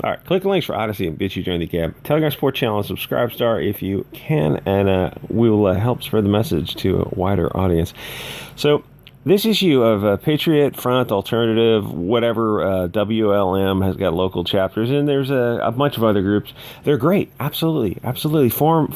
All right, click the links for Odyssey and BitChute join the Gab. Telegram support channel and subscribe star if you can, and we will help spread the message to a wider audience. So, this issue of Patriot Front, Alternative, whatever, WLM has got local chapters, and there's a bunch of other groups. They're great, absolutely, absolutely. Form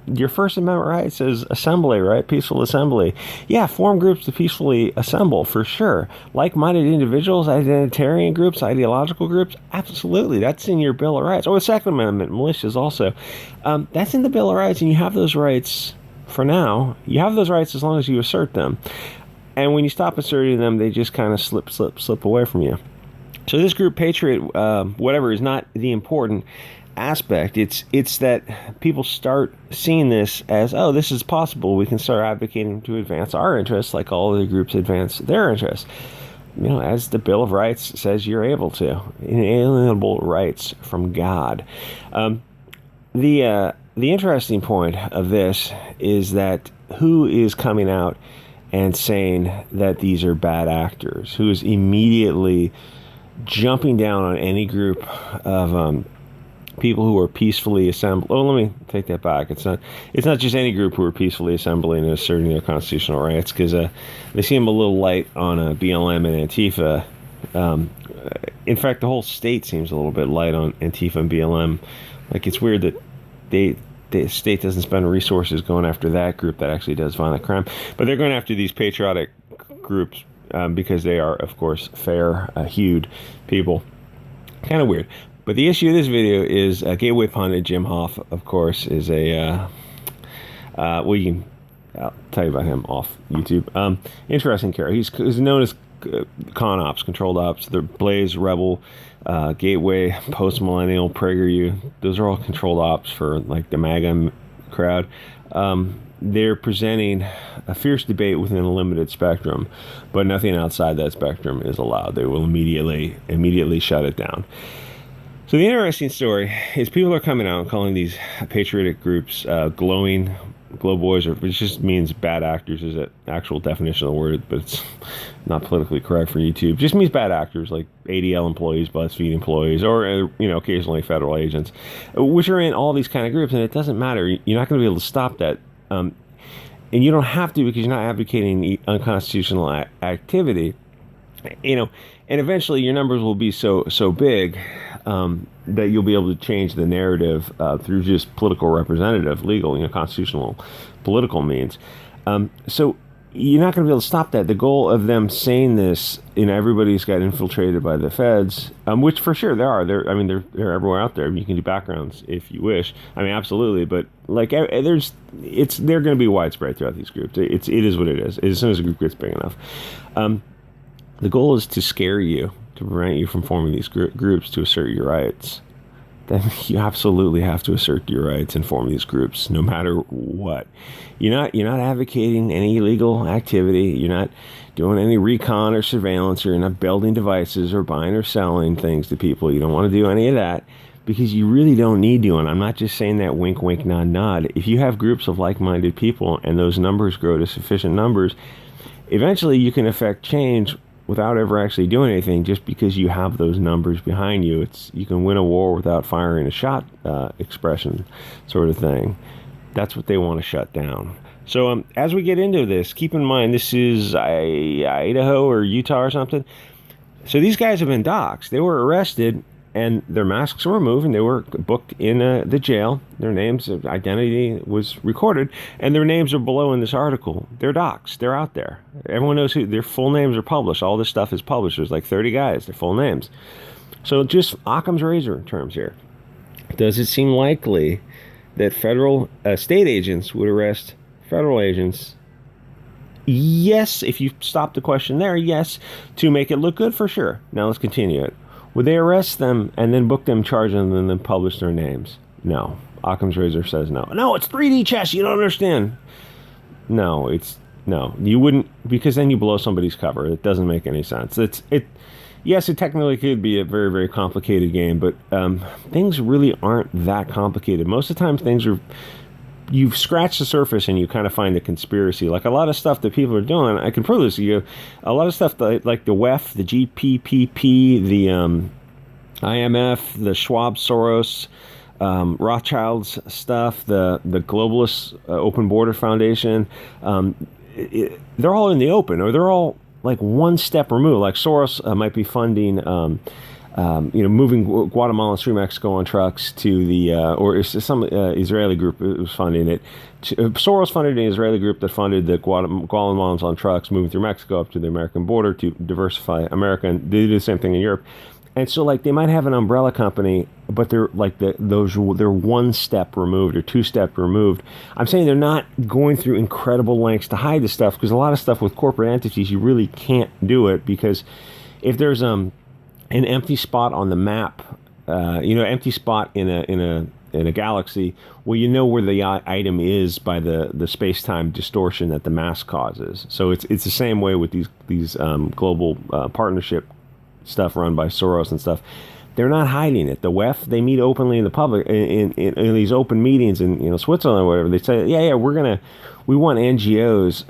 your First Amendment right says assembly, right? Peaceful assembly. Yeah, form groups to peacefully assemble for sure. Like-minded individuals, identitarian groups, ideological groups, absolutely. That's in your Bill of Rights. Oh, the Second Amendment, militias also. That's in the Bill of Rights, and you have those rights for now. You have those rights as long as you assert them. And when you stop asserting them, they just kind of slip away from you. So this group, Patriot, whatever, is not the important aspect. It's that people start seeing this as, oh, this is possible. We can start advocating to advance our interests like all other groups advance their interests. You know, as the Bill of Rights says you're able to. Inalienable rights from God. The interesting point of this is that who is coming out and saying that these are bad actors, who is immediately jumping down on any group of people who are peacefully assembling. Oh, let me take that back. It's not just any group who are peacefully assembling and asserting their constitutional rights, because they seem a little light on BLM and Antifa. In fact, the whole state seems a little bit light on Antifa and BLM. Like, it's weird that the state doesn't spend resources going after that group that actually does violent crime. But they're going after these patriotic groups because they are, of course, fair-hued people. Kind of weird. But the issue of this video is Gateway Pundit Jim Hoff, of course, is I'll tell you about him off YouTube. Interesting character. He's known as ConOps, Controlled Ops, the Blaze, Rebel, Gateway, Post-Millennial, PragerU. Those are all controlled ops for like the MAGA crowd. They're presenting a fierce debate within a limited spectrum, but nothing outside that spectrum is allowed. They will immediately shut it down. So the interesting story is people are coming out and calling these patriotic groups glow boys, which just means bad actors is an actual definition of the word, but it's not politically correct for YouTube. Just means bad actors like ADL employees, BuzzFeed employees, or occasionally federal agents, which are in all these kind of groups, and it doesn't matter. You're not going to be able to stop that, and you don't have to, because you're not advocating unconstitutional activity. And eventually your numbers will be so big that you'll be able to change the narrative through just political representative, legal, constitutional, political means. So you're not going to be able to stop that. The goal of them saying this, everybody's got infiltrated by the feds, which for sure there are. They're everywhere out there. You can do backgrounds if you wish. Absolutely, but they're going to be widespread throughout these groups. It is what it is. As soon as a group gets big enough. The goal is to scare you, to prevent you from forming these groups to assert your rights. Then you absolutely have to assert your rights and form these groups, no matter what. You're not advocating any illegal activity. You're not doing any recon or surveillance. You're not building devices or buying or selling things to people. You don't want to do any of that, because you really don't need to. And I'm not just saying that wink, wink, nod, nod. If you have groups of like-minded people and those numbers grow to sufficient numbers, eventually you can affect change without ever actually doing anything, just because you have those numbers behind you. You can win a war without firing a shot, expression sort of thing. That's what they want to shut down. So as we get into this, keep in mind this is Idaho or Utah or something. So these guys have been doxxed. They were arrested and their masks were removed and they were booked in the jail. Their names, identity was recorded, and their names are below in this article. They're doxxed. They're out there. Everyone knows who their full names are published. All this stuff is published. There's like 30 guys, their full names. So just Occam's razor terms here. Does it seem likely that federal state agents would arrest federal agents? Yes, if you stop the question there, yes, to make it look good, for sure. Now let's continue it. Would they arrest them and then book them, charge them, and then publish their names? No. Occam's razor says no. No, it's 3D chess. You don't understand. No, you wouldn't, because then you blow somebody's cover. It doesn't make any sense. Yes, it technically could be a very, very complicated game, but things really aren't that complicated. Most of the time, you've scratched the surface and you kind of find the conspiracy. Like a lot of stuff that people are doing, I can prove this to you. A lot of stuff like the WEF, the GPPP, IMF, the Schwab, Soros, Rothschild's stuff, the Globalist Open Border Foundation, they're all in the open, or they're all like one step removed. Like Soros might be funding, moving Guatemala through Mexico on trucks to the, or some Israeli group was funding it. Soros funded an Israeli group that funded the Guatemalans on trucks moving through Mexico up to the American border to diversify America. And they do the same thing in Europe. And so, like, they might have an umbrella company, but they're like they're one step removed or two step removed. I'm saying they're not going through incredible lengths to hide this stuff, because a lot of stuff with corporate entities, you really can't do it, because if there's an empty spot on the map, empty spot in a galaxy, well, you know where the item is by the space-time distortion that the mass causes. So it's the same way with these global partnership stuff run by Soros and stuff. They're not hiding it. The WEF, they meet openly in the public in these open meetings in Switzerland or whatever. They say, we want NGOs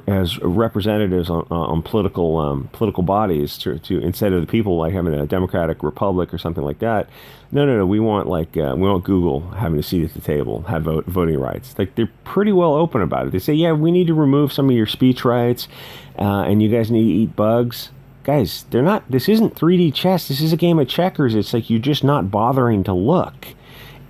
as representatives on political bodies to instead of the people, like having a democratic republic or something like that. No. We want Google having a seat at the table, have voting rights. Like, they're pretty well open about it. They say, we need to remove some of your speech rights, and you guys need to eat bugs. Guys, this isn't 3D chess. This is a game of checkers. It's like you're just not bothering to look.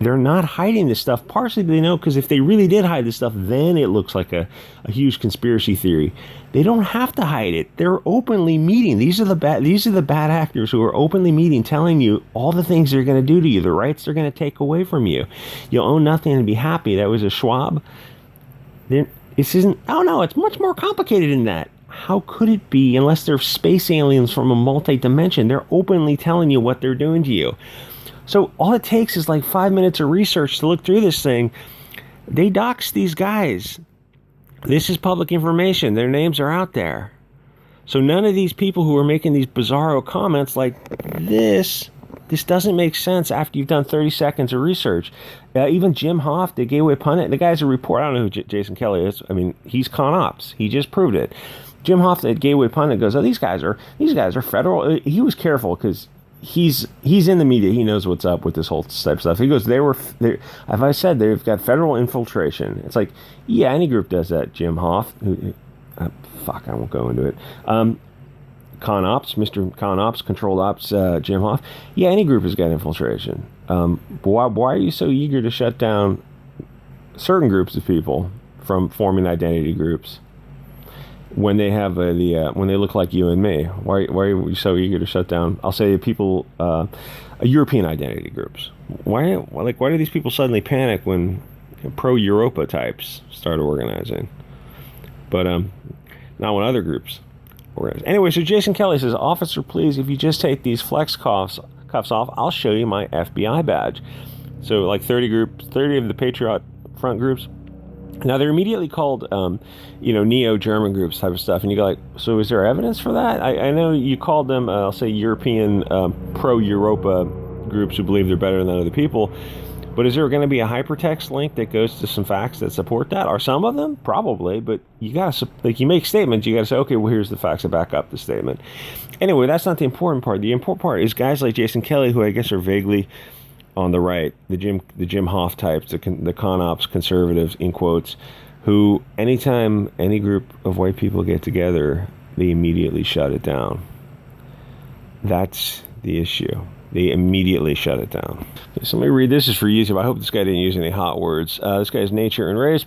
They're not hiding this stuff. Partially, they know, because if they really did hide this stuff, then it looks like a huge conspiracy theory. They don't have to hide it. They're openly meeting. These are the bad actors who are openly meeting, telling you all the things they're going to do to you, the rights they're going to take away from you. You'll own nothing and be happy. That was a Schwab. This isn't. Oh no, it's much more complicated than that. How could it be, unless they're space aliens from a multi-dimension? They're openly telling you what they're doing to you. So all it takes is like 5 minutes of research to look through this thing. They doxed these guys. This is public information. Their names are out there. So none of these people who are making these bizarro comments like this doesn't make sense after you've done 30 seconds of research. Even Jim Hoft, the gateway pundit, the guy's a reporter. I don't know who Jason Kelly is. I mean, he's ConOps. He just proved it. Jim Hoft at Gateway Pundit goes, these guys are federal. He was careful because he's in the media. He knows what's up with this whole type of stuff. He goes, as I said, they've got federal infiltration. It's like, yeah, any group does that. Jim Hoft, I won't go into it. ConOps, Mr. ConOps, Controlled Ops, Jim Hoft. Yeah, any group has got infiltration. But why are you so eager to shut down certain groups of people from forming identity groups when they have when they look like you and me? Why are you so eager to shut down, I'll say, people, European identity groups? Why do these people suddenly panic when pro-Europa types start organizing? But not when other groups organize. Anyway, so Jason Kelly says, officer, please, if you just take these flex cuffs off, I'll show you my FBI badge. So like 30 of the Patriotic Front groups. Now, they're immediately called, neo-German groups type of stuff. And you go like, so is there evidence for that? I know you called them, I'll say, European pro-Europa groups who believe they're better than other people. But is there going to be a hypertext link that goes to some facts that support that? Are some of them? Probably. But you got to, you make statements, you got to say, okay, well, here's the facts that back up the statement. Anyway, that's not the important part. The important part is guys like Jason Kelly, who I guess are vaguely on the right, the Jim Hoft types, the ConOps conservatives, in quotes, who anytime any group of white people get together, they immediately shut it down. That's the issue. They immediately shut it down. Okay, so let me read. This is for YouTube. I hope this guy didn't use any hot words. This guy's Nature and Race.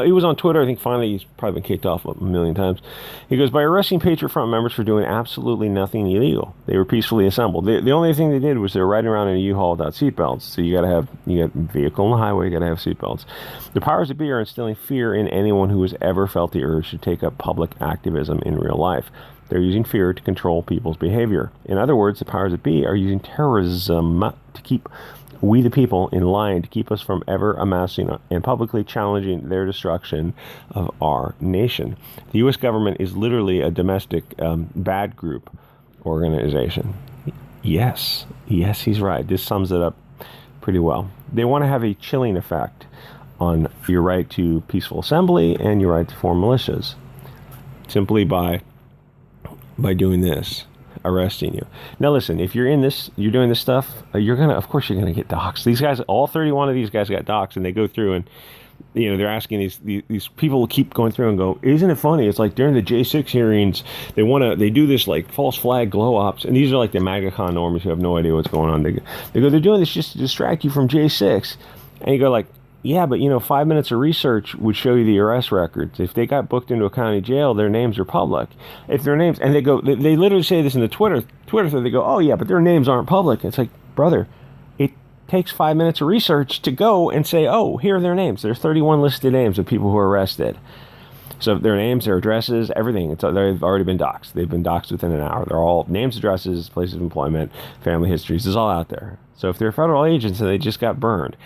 He was on Twitter. I think finally he's probably been kicked off a million times. He goes, by arresting Patriot Front members for doing absolutely nothing illegal. They were peacefully assembled. The only thing they did was they were riding around in a U-Haul without seatbelts. So you got vehicle on the highway, you got to have seatbelts. The powers that be are instilling fear in anyone who has ever felt the urge to take up public activism in real life. They're using fear to control people's behavior. In other words, the powers that be are using terrorism to keep we the people in line, to keep us from ever amassing and publicly challenging their destruction of our nation. The U.S. government is literally a domestic bad group organization. Yes, he's right. This sums it up pretty well. They want to have a chilling effect on your right to peaceful assembly and your right to form militias, simply by doing this. arresting you. Now listen, if you're doing this stuff, of course you're gonna get doxxed. These guys, all 31 of these guys got doxxed, and they go through and, they're asking these people keep going through and go, isn't it funny? It's like during the J6 hearings, they do this like false flag glow ops, and these are like the MAGA con normies who have no idea what's going on. They go, they're doing this just to distract you from J6, and you go like, yeah, but 5 minutes of research would show you the arrest records. If they got booked into a county jail, their names are public. If their names, and they literally say this in the Twitter thread, they go, oh yeah, but their names aren't public. It's like, brother, it takes 5 minutes of research to go and say, oh, here are their names. There's 31 listed names of people who are arrested. So their names, their addresses, everything, they've already been doxxed. They've been doxxed within an hour. They're all names, addresses, places of employment, family histories. It's all out there. So if they're federal agents and they just got burned.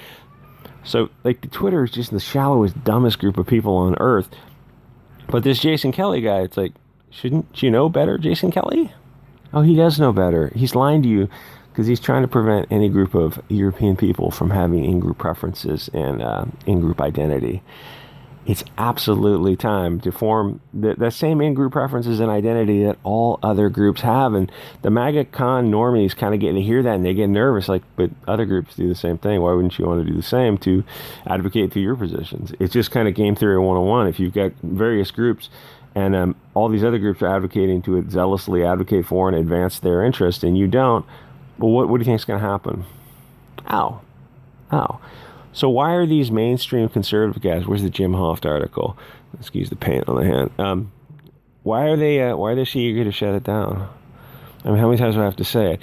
So, like, Twitter is just the shallowest, dumbest group of people on earth. But this Jason Kelly guy, it's like, shouldn't you know better, Jason Kelly? Oh, he does know better. He's lying to you because he's trying to prevent any group of European people from having in-group preferences and in-group identity. It's absolutely time to form the same in-group preferences and identity that all other groups have. And the MAGA con normies kind of they hear that and they get nervous, like, but other groups do the same thing. Why wouldn't you want to do the same to advocate for your positions? It's just kind of game theory 101. If you've got various groups and all these other groups are advocating to zealously advocate for and advance their interest, and you don't, well, what do you think is going to happen? Ow. So why are these mainstream conservative guys? Where's the Jim Hoft article? Excuse the paint on the hand. Why are they so eager to shut it down? I mean, how many times do I have to say it?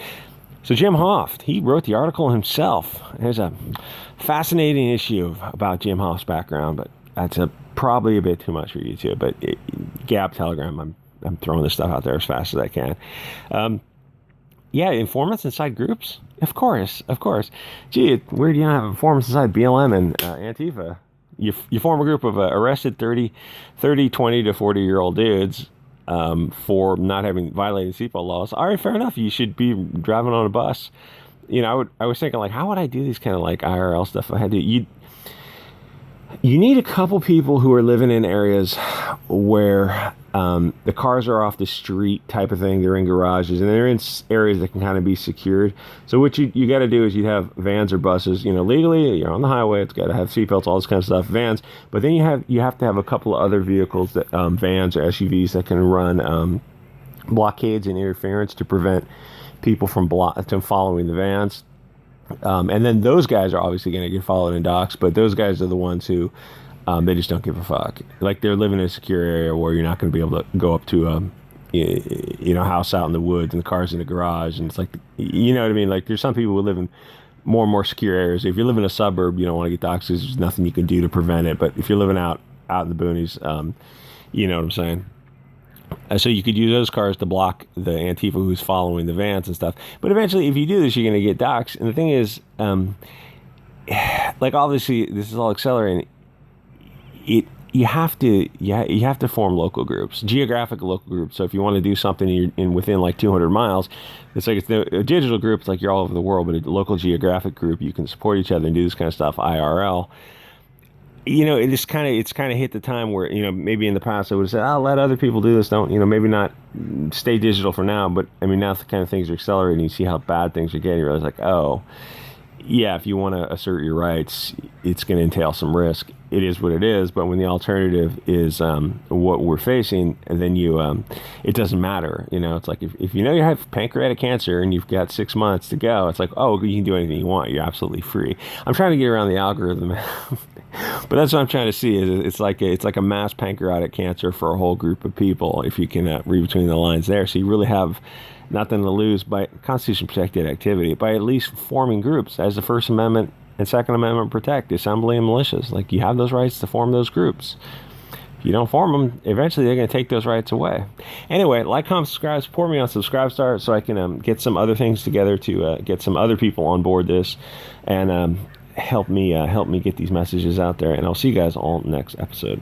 So Jim Hoft, he wrote the article himself. There's a fascinating issue about Jim Hoft's background, but that's probably a bit too much for YouTube. But Gab, Telegram, I'm throwing this stuff out there as fast as I can. Yeah, informants inside groups? Of course. Gee, where do you have informants inside BLM and Antifa? You form a group of arrested 30, 20 to 40-year-old dudes for not having violated seatbelt laws. All right, fair enough. You should be driving on a bus. I was thinking, like, how would I do these kind of, like, IRL stuff if I had to? You need a couple people who are living in areas where the cars are off the street type of thing. They're in garages and they're in areas that can kind of be secured. So what you got to do is you'd have vans or buses, legally you're on the highway. It's got to have seatbelts, all this kind of stuff, vans. But then you have to have a couple of other vehicles that vans or SUVs that can run blockades and interference to prevent people from following the vans. And then those guys are obviously going to get followed and doxxed, but those guys are the ones who they just don't give a fuck. Like, they're living in a secure area where you're not going to be able to go up to a house out in the woods and the car's in the garage, and it's like, you know what I mean? Like, there's some people who live in more and more secure areas. If you live in a suburb, you don't want to get doxxed. There's nothing you can do to prevent it. But if you're living out in the boonies, you know what I'm saying? So you could use those cars to block the Antifa who's following the vans and stuff. But eventually, if you do this, you're going to get doxxed. And the thing is, like, obviously, this is all accelerating. You have to form local groups, geographic local groups. So if you want to do something within like 200 miles, it's like a digital group. It's like you're all over the world, but a local geographic group, you can support each other and do this kind of stuff IRL. It's kind of hit the time where, maybe in the past I would have said, let other people do this. Don't, maybe not stay digital for now. But I mean, now the kind of things are accelerating. You see how bad things are getting. You realize, like, oh, yeah, if you want to assert your rights, it's going to entail some risk. It is what it is. But when the alternative is what we're facing, then it doesn't matter. It's like if you have pancreatic cancer and you've got 6 months to go, it's like, oh, you can do anything you want. You're absolutely free. I'm trying to get around the algorithm. But that's what I'm trying to see. It's like a mass pancreatic cancer for a whole group of people, if you can read between the lines there. So you really have nothing to lose by Constitution protected activity, by at least forming groups as the First Amendment and Second Amendment protect, assembly and militias. Like, you have those rights to form those groups. If you don't form them, eventually they're going to take those rights away. Anyway, like, comment, subscribe, support me on Subscribestar so I can get some other things together to get some other people on board this, and help me get these messages out there. And I'll see you guys all next episode.